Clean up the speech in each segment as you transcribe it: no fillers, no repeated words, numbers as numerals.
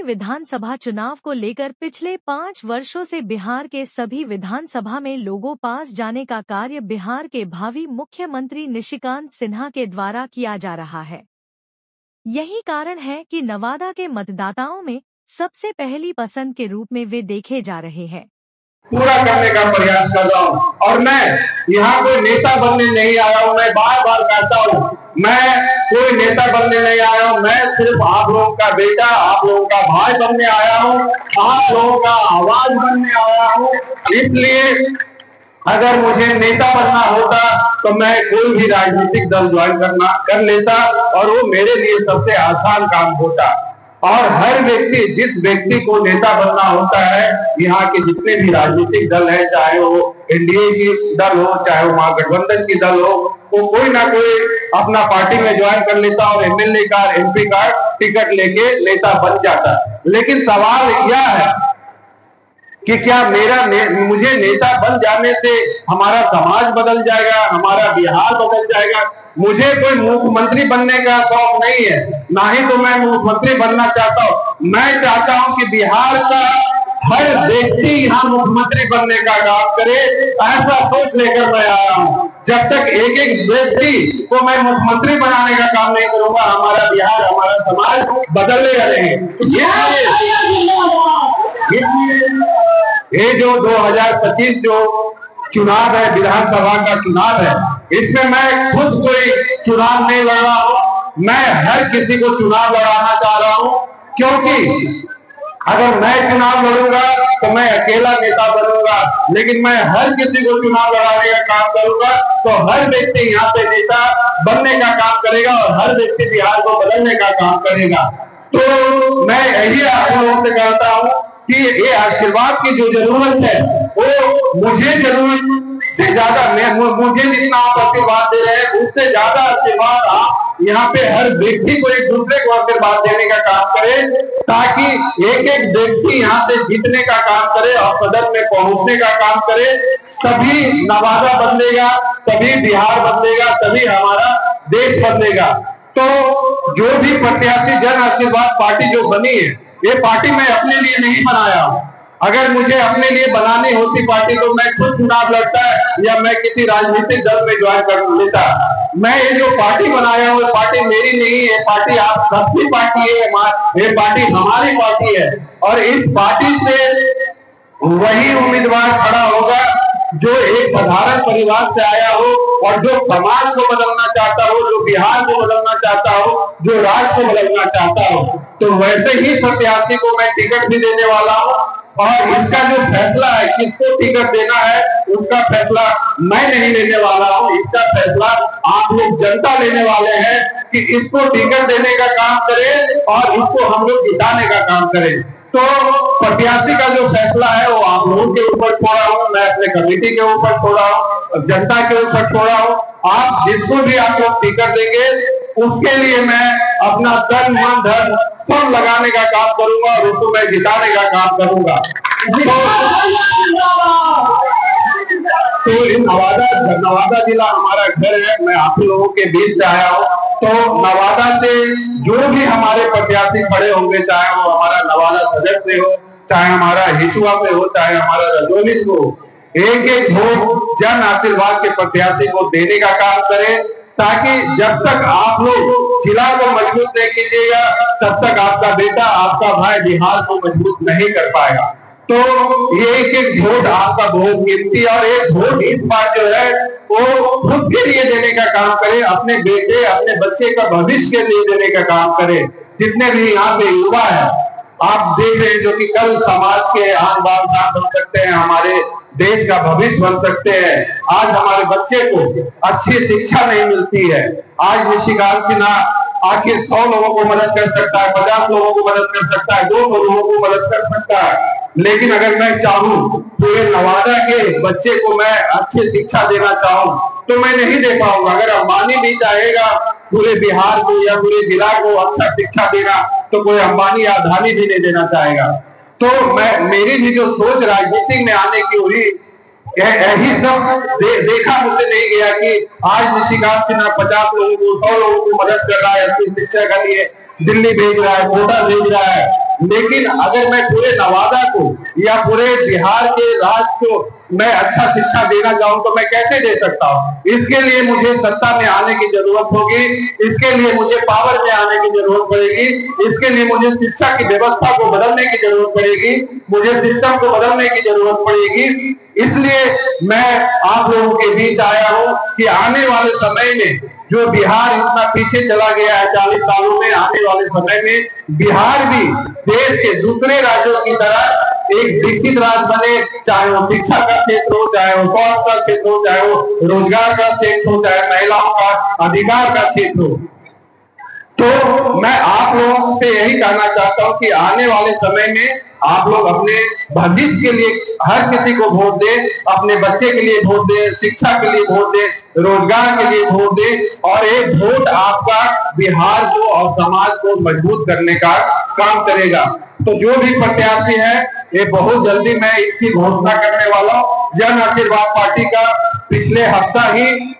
विधानसभा चुनाव को लेकर पिछले 5 वर्षों से बिहार के सभी विधानसभा में लोगों पास जाने का कार्य बिहार के भावी मुख्यमंत्री निशिकांत सिन्हा के द्वारा किया जा रहा है। यही कारण है कि नवादा के मतदाताओं में सबसे पहली पसंद के रूप में वे देखे जा रहे हैं। पूरा करने का प्रयास कर रहा हूँ और मैं यहाँ कोई नेता बनने नहीं आया हूँ। मैं बार बार कहता हूँ, मैं कोई नेता बनने नहीं आया हूँ। मैं सिर्फ आप लोगों का बेटा, आप लोगों का भाई बनने आया हूँ, आप लोगों का आवाज बनने आया हूँ। इसलिए अगर मुझे नेता बनना होता तो मैं कोई भी राजनीतिक दल ज्वाइन कर लेता और वो मेरे लिए सबसे आसान काम होता। और हर व्यक्ति, जिस व्यक्ति को नेता बनना होता है, यहाँ के जितने भी राजनीतिक दल हैं, चाहे वो एनडीए की दल हो, चाहे वो महागठबंधन की दल हो, वो कोई ना कोई अपना पार्टी में ज्वाइन कर लेता और एमएलए का, एमपी का टिकट लेके नेता बन जाता। लेकिन सवाल यह है कि क्या मुझे नेता बन जाने से हमारा समाज बदल जाएगा, हमारा बिहार बदल जाएगा? मुझे कोई मुख्यमंत्री बनने का शौक नहीं है, ना ही तो मैं मुख्यमंत्री बनना चाहता हूँ। मैं चाहता हूँ कि बिहार का हर व्यक्ति यहाँ मुख्यमंत्री बनने का काम करे। ऐसा सोच लेकर मैं आया हूँ। जब तक एक एक व्यक्ति को मैं मुख्यमंत्री बनाने का काम नहीं करूंगा, हमारा बिहार, हमारा समाज बदलने रहेंगे। ये जो 2025 जो चुनाव है, विधानसभा का चुनाव है, इसमें मैं खुद कोई चुनाव नहीं लड़ रहा हूँ। मैं हर किसी को चुनाव लड़ाना चाह रहा हूँ, क्योंकि अगर मैं चुनाव लड़ूंगा तो मैं अकेला नेता बनूंगा, लेकिन मैं हर किसी को चुनाव लड़ाने का काम करूंगा तो हर व्यक्ति यहाँ पे नेता बनने का काम करेगा और हर व्यक्ति बिहार को बदलने का काम करेगा। तो मैं यही आप लोगों से कहता हूँ कि ये आशीर्वाद की जो जरूरत है, वो मुझे जरूरत से ज्यादा, मुझे जितना आप आशीर्वाद दे रहे हैं, उससे ज्यादा आशीर्वाद आप यहाँ पे हर व्यक्ति को, एक दूसरे को आशीर्वाद देने का काम करें, ताकि एक एक व्यक्ति यहाँ से जीतने का काम करे और सदन में पहुंचने का काम करे। तभी नवादा बदलेगा, तभी बिहार बदलेगा, तभी हमारा देश बदलेगा। तो जो भी प्रत्याशी जन आशीर्वाद पार्टी जो बनी है, ये पार्टी मैं अपने लिए नहीं बनाया हूँ। अगर मुझे अपने लिए बनानी होती पार्टी तो मैं खुद चुनाव लड़ता या मैं किसी राजनीतिक दल में ज्वाइन कर लेता। मैं ये जो पार्टी बनाया हूँ, पार्टी मेरी नहीं है, पार्टी आप सबकी पार्टी है, ये पार्टी हमारी पार्टी है। और इस पार्टी से वही उम्मीदवार खड़ा होगा जो एक साधारण परिवार से आया हो और जो समाज को बदलना चाहता हो, जो बिहार को बदलना चाहता हो, जो राज्य को बदलना चाहता हो। तो वैसे ही प्रत्याशी को मैं टिकट भी देने वाला हूँ और इसका जो फैसला है, किसको टिकट देना है, उसका फैसला मैं नहीं लेने वाला हूँ। इसका फैसला आप लोग जनता लेने वाले हैं कि इसको टिकट देने का काम करें और इसको हम लोग जिताने का काम करें। तो प्रत्याशी का जो फैसला है वो आप लोगों के ऊपर छोड़ा हूँ, मैं अपने कमेटी के ऊपर छोड़ा हूँ, जनता के ऊपर छोड़ा हूँ। आप जिसको भी आप लोग टिकट देंगे, उसके लिए मैं अपना तन मन धन सब लगाने का काम करूंगा और उसको मैं जिताने का काम करूंगा। तो नवादा जिला हमारा घर है, मैं आप लोगों के बीच से आया हूँ। तो नवादा से जो भी हमारे प्रत्याशी खड़े होंगे, चाहे वो हमारा नवादा सदर से हो, चाहे हमारा हिसुआ से हो, चाहे हमारा रजौली से हो, एक एक वोट जन आशीर्वाद के प्रत्याशी को देने का काम करें, ताकि जब तक आप लोग जिला को मजबूत नहीं कीजिएगा, तब तक आपका बेटा, आपका भाई बिहार को मजबूत नहीं कर पाएगा। तो ये एक एक वोट आपका बहुत कीमती, और एक वोट इस बार जो है वो खुद के लिए देने का काम करें, अपने बेटे, अपने बच्चे का भविष्य के लिए देने का काम करें। जितने भी यहाँ पे युवा है, आप देख रहे हैं, जो कि कल समाज के आन बान बन सकते हैं, हमारे देश का भविष्य बन सकते हैं। आज हमारे बच्चे को अच्छी शिक्षा नहीं मिलती है। आज निशिकांत सिन्हा आखिर 100 लोगों को मदद कर सकता है, 50 लोगों को मदद कर सकता है, 200 लोगों को मदद कर सकता है, लेकिन अगर मैं चाहूँ पूरे नवादा के बच्चे को मैं अच्छी शिक्षा देना चाहूँ तो मैं नहीं दे पाऊंगा। अगर अंबानी भी चाहेगा पूरे बिहार को या पूरे जिला को अच्छा शिक्षा देना, तो कोई अंबानी या अदानी भी नहीं देना चाहेगा। तो मेरी भी जो सोच राजनीति में आने की हुई, यही सब देखा मुझसे नहीं गया कि आज निशिकांत सिन्हा 50 लोगों को, 100 लोगों को मदद कर रहा है, अच्छी शिक्षा के लिए दिल्ली भेज रहा है, कोटा भेज रहा है। लेकिन अगर मैं पूरे नवादा को या पूरे बिहार के राज्य को मैं अच्छा शिक्षा देना चाहूं तो मैं कैसे दे सकता हूं? इसके लिए मुझे सत्ता में आने की जरूरत होगी, इसके लिए मुझे पावर में आने की जरूरत पड़ेगी, इसके लिए मुझे शिक्षा की व्यवस्था को बदलने की जरूरत पड़ेगी, मुझे सिस्टम को बदलने की जरूरत पड़ेगी। इसलिए मैं आप लोगों के बीच आया हूं कि आने वाले समय में जो बिहार इतना पीछे चला गया है 40 सालों में, आने वाले समय में बिहार भी देश के दूसरे राज्यों की तरह एक विकसित राज्य बने, चाहे वो शिक्षा का क्षेत्र हो, चाहे वो स्वास्थ्य का क्षेत्र हो, चाहे वो रोजगार का क्षेत्र हो, चाहे महिलाओं का अधिकार का क्षेत्र हो। तो मैं आप लोगों से यही कहना चाहता हूं कि आने वाले समय में आप लोग अपने भविष्य के लिए हर किसी को वोट दें, अपने बच्चे के लिए वोट दें, शिक्षा के लिए वोट दें, रोजगार के लिए वोट दें, और एक वोट आपका बिहार को और समाज को मजबूत करने का काम करेगा। तो जो भी प्रत्याशी है ये बहुत जल्दी मैं इसकी घोषणा करने वाला हूं। जन आशीर्वाद पार्टी का पिछले हफ्ता ही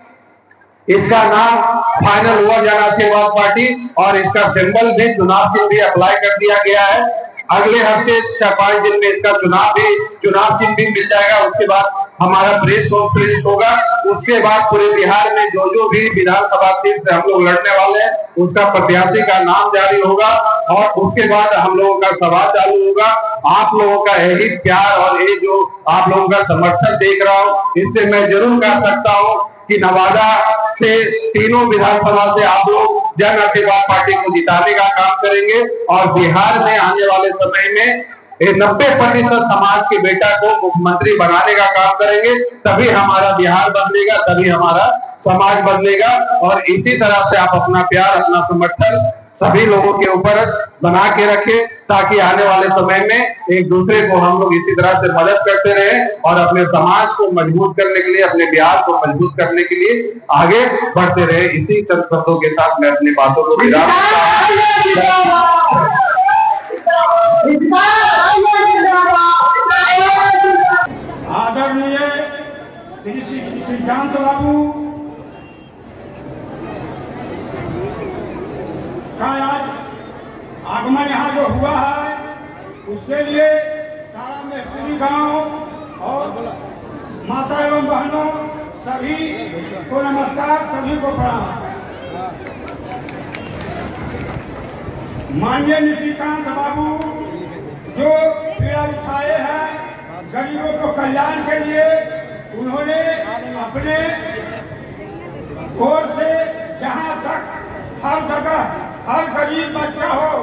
इसका नाम फाइनल हुआ, जन आशीर्वाद पार्टी, और इसका सिंबल भी, चुनाव चिन्ह भी अप्लाई कर दिया गया है। अगले हफ्ते 4-5 दिन में इसका चुनाव चिन्ह भी मिल जाएगा। उसके बाद हमारा प्रेस कॉन्फ्रेंस होगा। उसके बाद पूरे बिहार में जो भी विधानसभा सीट से हम लोग लड़ने वाले हैं उसका प्रत्याशी का नाम जारी होगा, और उसके बाद हम लोगों का सभा चालू होगा। आप लोगों का यही प्यार और ये जो आप लोगों का समर्थन देख रहा हूँ, इससे मैं जरूर कह सकता हूँ कि नवादा से तीनों विधानसभा से आप लोग जन आशीर्वाद पार्टी को जिताने का काम करेंगे, और बिहार में आने वाले समय में 90% समाज के बेटा को मुख्यमंत्री बनाने का काम करेंगे। तभी हमारा बिहार बदलेगा, तभी हमारा समाज बदलेगा। और इसी तरह से आप अपना प्यार, अपना समर्थन सभी लोगों के ऊपर बना के रखें, ताकि आने वाले समय में एक दूसरे को हम लोग इसी तरह से मदद करते रहे और अपने समाज को मजबूत करने के लिए, अपने बिहार को मजबूत करने के लिए आगे बढ़ते रहे। इसी चंद शब्दों के साथ मैं अपनी बातों को विराम देता हूं। आदरणीय श्री श्रीकांत बाबू का आज आगमन यहाँ जो हुआ है उसके लिए सारा महपूरी गांव और माता एवं बहनों सभी को नमस्कार, सभी को प्रणाम। माननीय निशिकांत बाबू जो पीड़ा उठाए हैं गरीबों को कल्याण के लिए, उन्होंने अपने ओर से जहां तक हर जगह हर गरीब बच्चा हो,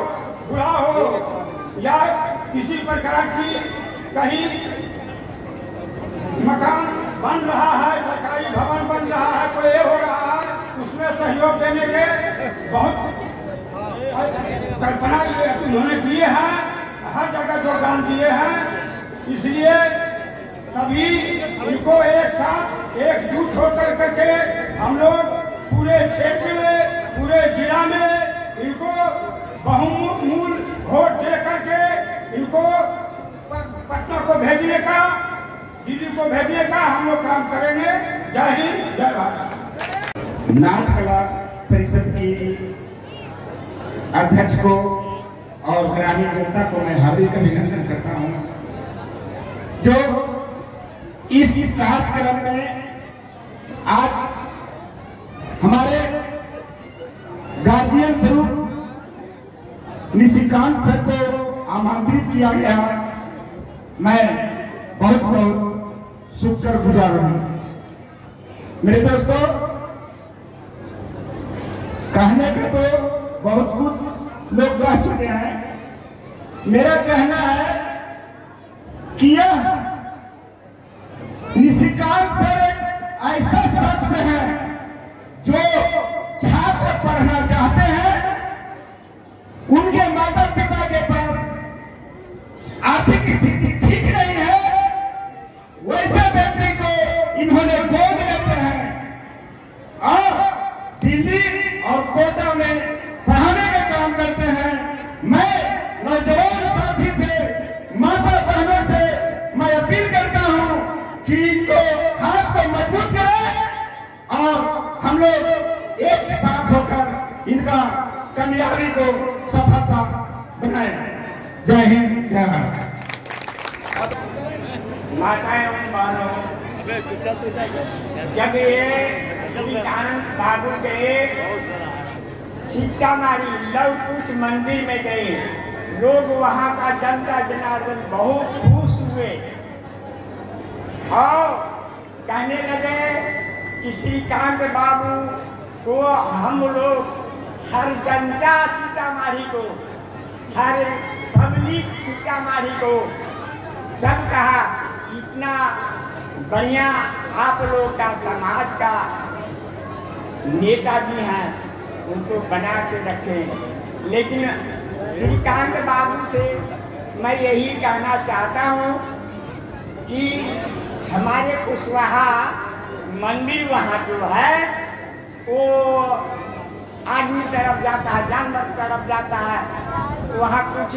बूढ़ा हो या किसी प्रकार की कहीं मकान बन रहा है, सरकारी भवन बन रहा है, कोई ये हो रहा है, उसमें सहयोग देने के बहुत कल्पना उन्होंने किए हैं, हर जगह योगदान दिए हैं। इसलिए सभी इनको एक साथ एकजुट होकर करके हम लोग पूरे क्षेत्र में, पूरे जिला में इनको बहुमूल वोट दे करके इनको पटना को भेजने का, दिल्ली को भेजने का हम लोग काम करेंगे। जय हिंद, जय भारत। नाट कला परिषद की अध्यक्ष को और ग्रामीण जनता को मैं हार्दिक अभिनंदन करता हूं, जो इस कार्यक्रम में आज हमारे गार्जियन स्वरूप निशिकांत सर को आमंत्रित किया गया। मैं बहुत बहुत शुक्रगुजार हूं। मेरे दोस्तों, कहने का तो बहुत कुछ लोग कह चुके हैं। मेरा कहना है कि यह निशिकांत सर एक ऐसा शख्स है जो छात्र पढ़ना चाहते हैं, उनके माता पिता के पास आर्थिक स्थिति ठीक नहीं है, वैसे व्यक्ति को इन्होंने गोद लेते हैं और दिल्ली और कोटा में पढ़ाने का काम करते हैं। मैं नौजवान साथी से, माता बहनों से मैं अपील करता हूं कि इनको हाथ को मजबूत करें और हम लोग एक साथ होकर इनका कामयाबी को सफलता बनाएं। जय हिंद, जय भारत। माताएं एवं बहनों, जब ये श्रीकांत बाबू के सीतामारी लव कुश मंदिर में गए, लोग वहाँ का जनता जनार्दन बहुत खुश हुए और कहने लगे कि श्रीकांत बाबू को हम लोग, हर जनता सीतामारी को, हर पब्लिक सीतामारी को सब कहा इतना बढ़िया आप लोग का समाज का नेता भी हैं, उनको बना के रखें। लेकिन श्रीकांत बाबू से मैं यही कहना चाहता हूँ कि हमारे कुशवाहा मंदिर वहाँ जो है वो आदमी तरफ जाता है, जानवर तरफ जाता है, वहाँ कुछ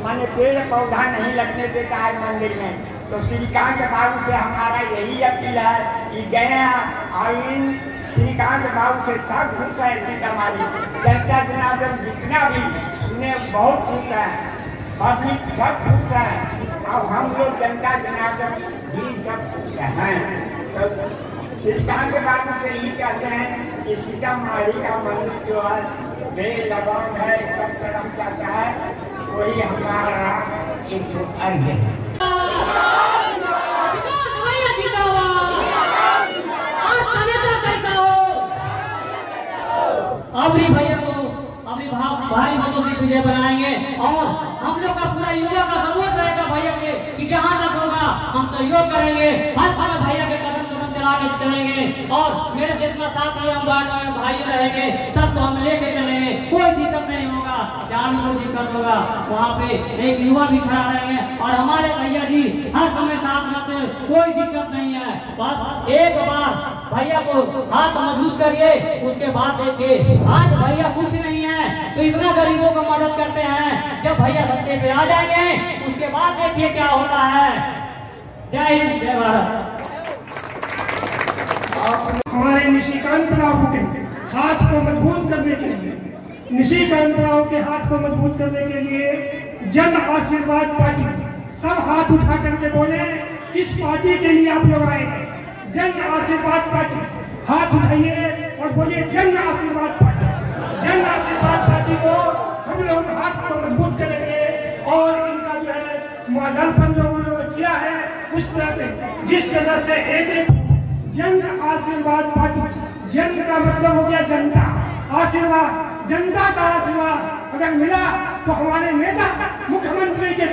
माने पेड़ पौधा नहीं लगने देता है मंदिर में। तो श्रीकांत बाबू से हमारा यही अपील है कि गया और इन श्रीकांत बाबू से सब खुश है, सीतामारी जनता जनार्दन जितना भी उन्हें बहुत खुश है, पब्लिक सब खुश है और हम लोग जनता जनार्दन भी सब खुश हैं। तो श्रीकांत बाबू से ही कहते हैं कि सीतामारी का मंदिर जो है बेलगाम है, सब तरफ जाता है, वही हमारा एक अर्ज है। अबरी भैया को अपनी भारी मतों से विजय बनाएंगे और हम लोग का पूरा युवा का सपोर्ट रहेगा भैया के कि जहाँ तक होगा हम सहयोग करेंगे, हर समय भैया के कदम चला के चलेंगे और मेरे जितना साथी हम भाई रहेंगे सबको हम लेके चलेंगे, कोई दिक्कत नहीं होगा। जहाँ भी कोई दिक्कत होगा वहाँ पे एक युवा भी खड़ा रहेंगे और हमारे भैया जी हर समय साथ रहते, कोई दिक्कत नहीं है। बस एक बार भैया को हाथ मजबूत करिए, उसके बाद देखिए आज भैया कुछ नहीं है तो इतना गरीबों को मदद करते हैं, जब भैया सत्ते पे आ जाएंगे उसके बाद देखिए क्या होता है। जय हिंद, जय भारत। हमारे निशिकांत राव के हाथ को मजबूत करने के लिए, निशिकांत राव के हाथ को मजबूत करने के लिए जन आशीर्वाद पार्टी, सब हाथ उठा करके बोले किस पार्टी के लिए आप लोग आए हैं? जन आशीर्वाद पार्टी, हाथ उठाइए और बोलिए जन आशीर्वाद पार्टी। जन आशीर्वाद पार्टी को हम लोग हाथ को मजबूत करेंगे और इनका जो है माधलपन लोगों ने किया है उस तरह से, जिस तरह से एक जन आशीर्वाद पार्टी, जन का मतलब हो गया जनता, आशीर्वाद जनता का आशीर्वाद अगर मिला तो हमारे नेता मुख्यमंत्री के